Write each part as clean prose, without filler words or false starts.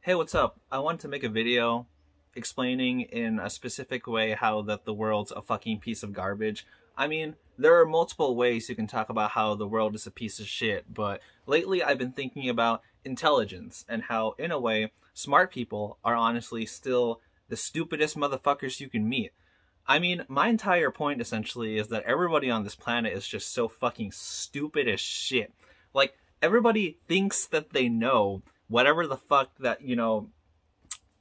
Hey, what's up? I want to make a video explaining in a specific way how that the world's a fucking piece of garbage. I mean, there are multiple ways you can talk about how the world is a piece of shit, but lately I've been thinking about intelligence and how, in a way, smart people are honestly still the stupidest motherfuckers you can meet. I mean, my entire point essentially is that everybody on this planet is just so fucking stupid as shit. Like, everybody thinks that they know whatever the fuck that,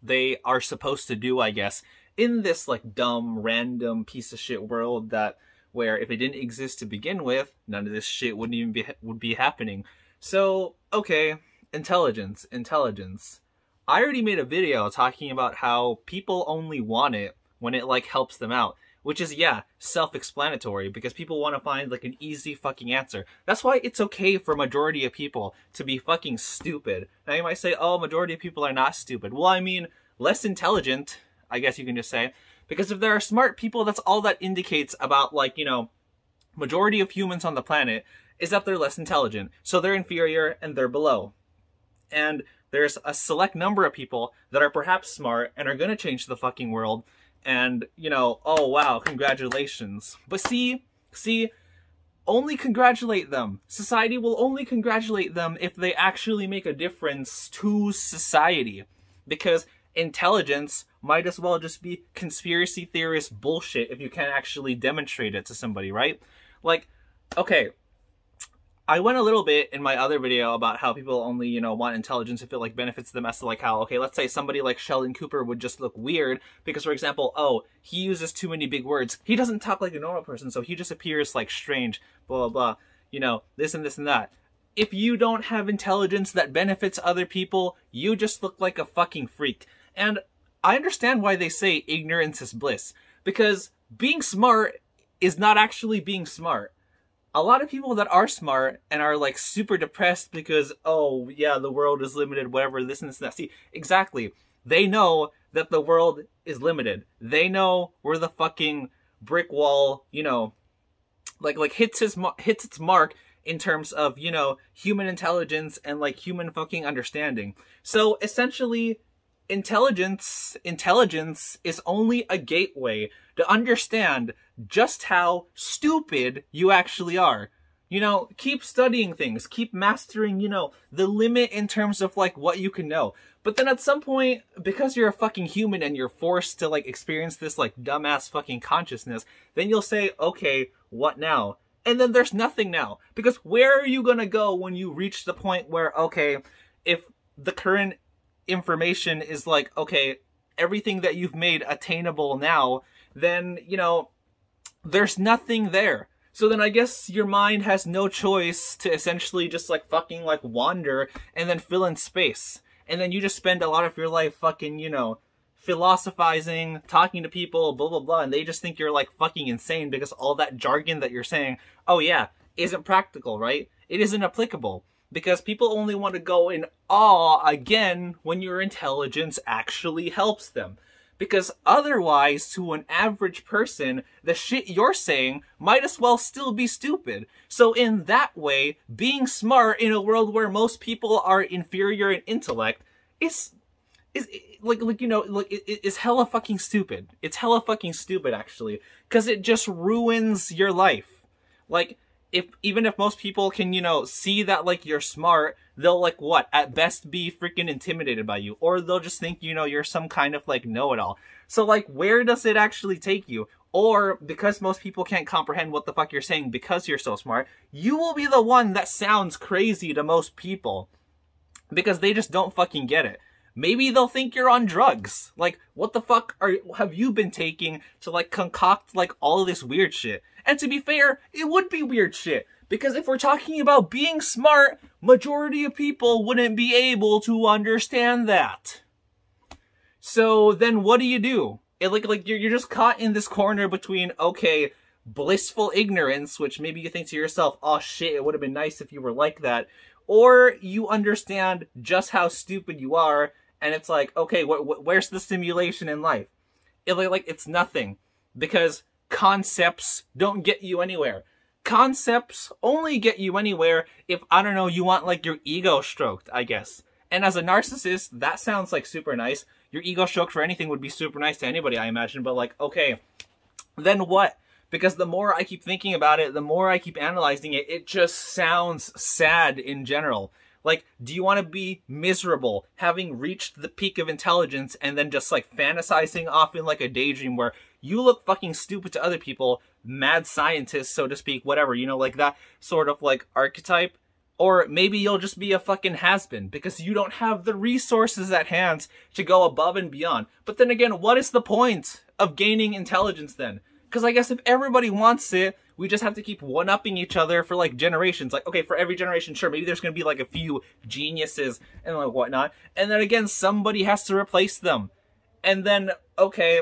they are supposed to do, I guess, in this, like, dumb, random piece of shit world that, where if it didn't exist to begin with, none of this shit wouldn't even would be happening. So, okay, intelligence. I already made a video talking about how people only want it when it, like, helps them out. Which is, yeah, self-explanatory, because people want to find, like, an easy fucking answer. That's why it's okay for a majority of people to be fucking stupid. Now you might say, oh, majority of people are not stupid. Well, I mean, less intelligent, I guess you can just say. Because if there are smart people, that's all that indicates about, like, majority of humans on the planet is that they're less intelligent. So they're inferior and they're below. And there's a select number of people that are perhaps smart and are going to change the fucking world. And, oh wow, congratulations. But see, only congratulate them. Society will only congratulate them if they actually make a difference to society. Because intelligence might as well just be conspiracy theorist bullshit if you can't actually demonstrate it to somebody, right? Like, okay, I went a little bit in my other video about how people only, want intelligence if it, like, benefits them, as to, like, how, okay, let's say somebody like Sheldon Cooper would just look weird because, for example, oh, he uses too many big words. He doesn't talk like a normal person, so he just appears, like, strange, blah, blah, blah, this and this and that. If you don't have intelligence that benefits other people, you just look like a fucking freak. And I understand why they say ignorance is bliss, because being smart is not actually being smart. A lot of people that are smart and are, like, super depressed because, oh, yeah, the world is limited, whatever, this and this and that. See, exactly. They know that the world is limited. They know where the fucking brick wall, like hits its mark in terms of, human intelligence and, like, human fucking understanding. So, essentially, intelligence is only a gateway to understand just how stupid you actually are. Keep studying things, keep mastering, the limit in terms of, like, what you can know. But then at some point, because you're a fucking human and you're forced to, like, experience this, like, dumbass fucking consciousness, then you'll say, okay, what now? And then there's nothing now. Because where are you gonna go when you reach the point where, okay, if the current information is like, okay, everything that you've made attainable now, then, there's nothing there. So then I guess your mind has no choice to essentially just, like, fucking, like, wander and then fill in space. And then you just spend a lot of your life fucking, philosophizing, talking to people, blah, blah, blah, and they just think you're, like, fucking insane because all that jargon that you're saying, oh yeah, isn't practical, right? It isn't applicable. Because people only want to go in awe again when your intelligence actually helps them. Because otherwise, to an average person, the shit you're saying might as well still be stupid. So in that way, being smart in a world where most people are inferior in intellect is hella fucking stupid. It's hella fucking stupid, actually. Because it just ruins your life. Like, even if most people can, see that, like, you're smart, they'll, like, what? At best be freaking intimidated by you. Or they'll just think, you're some kind of, like, know-it-all. So, like, where does it actually take you? Or, because most people can't comprehend what the fuck you're saying because you're so smart, you will be the one that sounds crazy to most people. Because they just don't fucking get it. Maybe they'll think you're on drugs. Like, what the fuck have you been taking to, like, concoct, like, all of this weird shit? And to be fair, it would be weird shit. Because if we're talking about being smart, majority of people wouldn't be able to understand that. So then what do you do? You're just caught in this corner between, okay, blissful ignorance, which maybe you think to yourself, oh shit, it would have been nice if you were like that. Or you understand just how stupid you are, and it's like, okay, where's the stimulation in life? It's nothing. Because concepts don't get you anywhere. Concepts only get you anywhere if, I don't know, you want, like, your ego stroked, I guess. And as a narcissist, that sounds like super nice. Your ego stroked for anything would be super nice to anybody, I imagine. But like, okay, then what? Because the more I keep thinking about it, the more I keep analyzing it, it just sounds sad in general. Like, do you want to be miserable, having reached the peak of intelligence, and then just, like, fantasizing off in, like, a daydream where you look fucking stupid to other people, mad scientists, so to speak, whatever, you know, like that sort of, like, archetype? Or maybe you'll just be a fucking has-been, because you don't have the resources at hand to go above and beyond. But then again, what is the point of gaining intelligence then? Because I guess if everybody wants it, we just have to keep one-upping each other for, like, generations. Like, okay, for every generation, sure, maybe there's going to be, like, a few geniuses and, like, whatnot. And then, again, somebody has to replace them. And then, okay,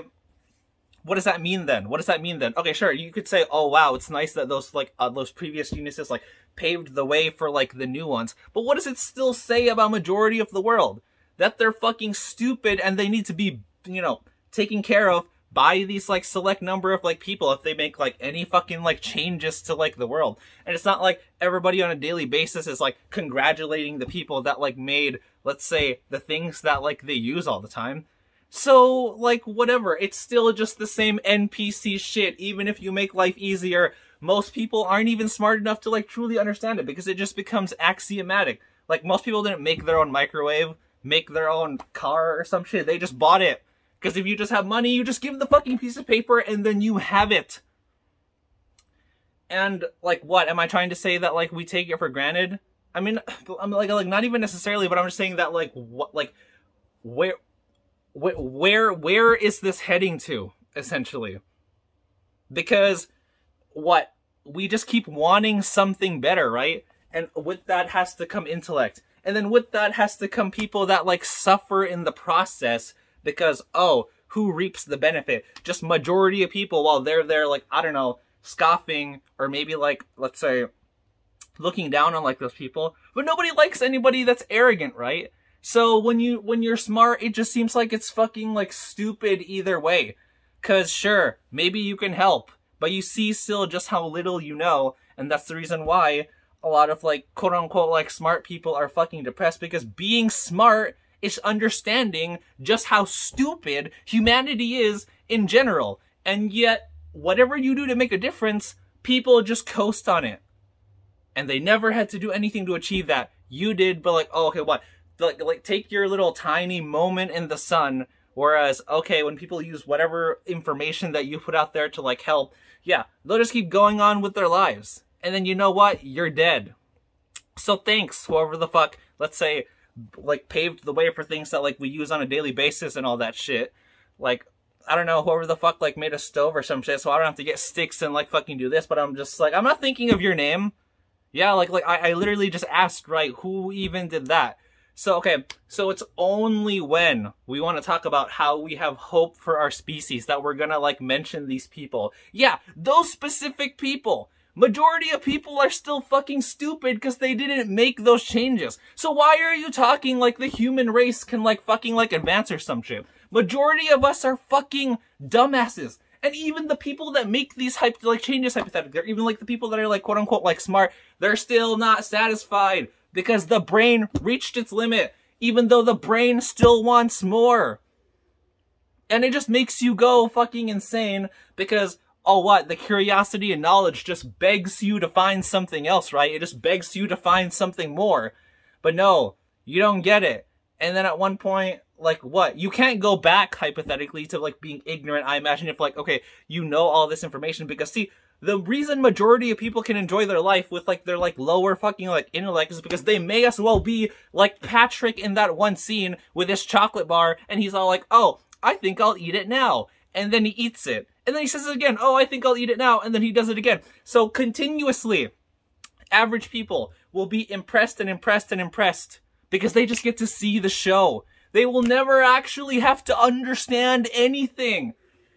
what does that mean then? What does that mean then? Okay, sure, you could say, oh, wow, it's nice that those, like, those previous geniuses, like, paved the way for, like, the new ones. But what does it still say about majority of the world? That they're fucking stupid and they need to be, you know, taken care of by these, like, select number of, like, people if they make, like, any fucking, like, changes to, like, the world. And it's not like everybody on a daily basis is, like, congratulating the people that, like, made, let's say, the things that, like, they use all the time. So, like, whatever. It's still just the same NPC shit. Even if you make life easier, most people aren't even smart enough to, like, truly understand it because it just becomes axiomatic. Like, most people didn't make their own microwave, make their own car or some shit. They just bought it. Because if you just have money, you just give the fucking piece of paper and then you have it. And, like, what? Am I trying to say that, like, we take it for granted? I mean, I'm like not even necessarily, but I'm just saying that, like, what, like, where is this heading to, essentially? Because, what? We just keep wanting something better, right? And with that has to come intellect. And then with that has to come people that, like, suffer in the process. Because, oh, who reaps the benefit? Just majority of people while they're there, like, I don't know, scoffing, or maybe, like, let's say, looking down on, like, those people. But nobody likes anybody that's arrogant, right? So when you're smart, it just seems like it's fucking, like, stupid either way. Cause sure, maybe you can help, but you see still just how little you know, and that's the reason why a lot of, like, quote-unquote, like, smart people are fucking depressed, because being smart is understanding just how stupid humanity is in general. And yet, whatever you do to make a difference, people just coast on it. And they never had to do anything to achieve that. You did, but like, oh, okay, what? Like take your little tiny moment in the sun, whereas, okay, when people use whatever information that you put out there to, like, help, yeah, they'll just keep going on with their lives. And then you know what? You're dead. So thanks, whoever the fuck, let's say, like, paved the way for things that, like, we use on a daily basis and all that shit. Like, I don't know, whoever the fuck, like, made a stove or some shit, so I don't have to get sticks and, like, fucking do this, but I'm just, like, I'm not thinking of your name. Yeah, like I literally just asked, right, who even did that? So, okay, so it's only when we want to talk about how we have hope for our species that we're gonna, like, mention these people. Yeah, those specific people. Majority of people are still fucking stupid because they didn't make those changes. So why are you talking like the human race can, like, fucking, like, advance or some shit? Majority of us are fucking dumbasses. And even the people that make these changes hypothetically, or even, like, the people that are, like, quote-unquote, like, smart, they're still not satisfied because the brain reached its limit, even though the brain still wants more. And it just makes you go fucking insane because, oh, what? The curiosity and knowledge just begs you to find something else, right? It just begs you to find something more. But no, you don't get it. And then at one point, like, what? You can't go back, hypothetically, to, like, being ignorant, I imagine, if, like, okay, you know all this information. Because, see, the reason majority of people can enjoy their life with, like, their, like, lower fucking, like, intellect is because they may as well be like Patrick in that one scene with his chocolate bar, and he's all like, oh, I think I'll eat it now. And then he eats it. And then he says it again, oh, I think I'll eat it now, and then he does it again. So continuously, average people will be impressed and impressed and impressed because they just get to see the show. They will never actually have to understand anything.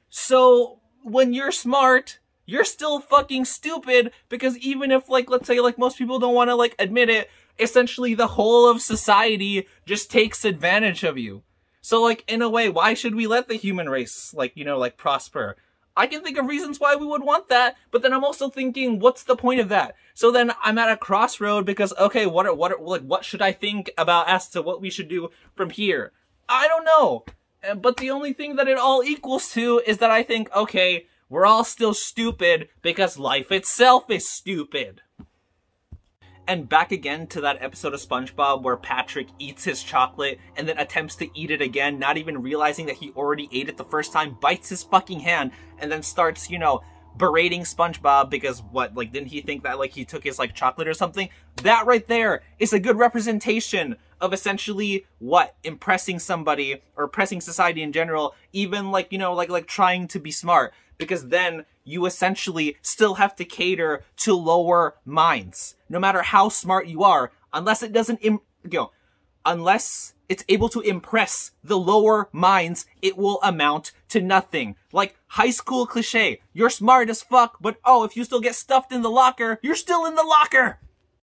So when you're smart, you're still fucking stupid because even if, like, let's say, like, most people don't want to, like, admit it, essentially the whole of society just takes advantage of you. So, like, in a way, why should we let the human race, like, you know, like, prosper? I can think of reasons why we would want that, but then I'm also thinking, what's the point of that? So then I'm at a crossroad because, okay, what should I think about as to what we should do from here? I don't know. But the only thing that it all equals to is that I think, okay, we're all still stupid because life itself is stupid. And back again to that episode of SpongeBob where Patrick eats his chocolate and then attempts to eat it again, not even realizing that he already ate it the first time, bites his fucking hand, and then starts, you know, berating SpongeBob because what, like, didn't he think that, like, he took his, like, chocolate or something? That right there is a good representation of essentially what? Impressing somebody or impressing society in general, even, like, you know, like trying to be smart. Because then you essentially still have to cater to lower minds. No matter how smart you are, unless it doesn't, unless it's able to impress the lower minds, it will amount to nothing. Like high school cliche, you're smart as fuck, but oh, if you still get stuffed in the locker, you're still in the locker!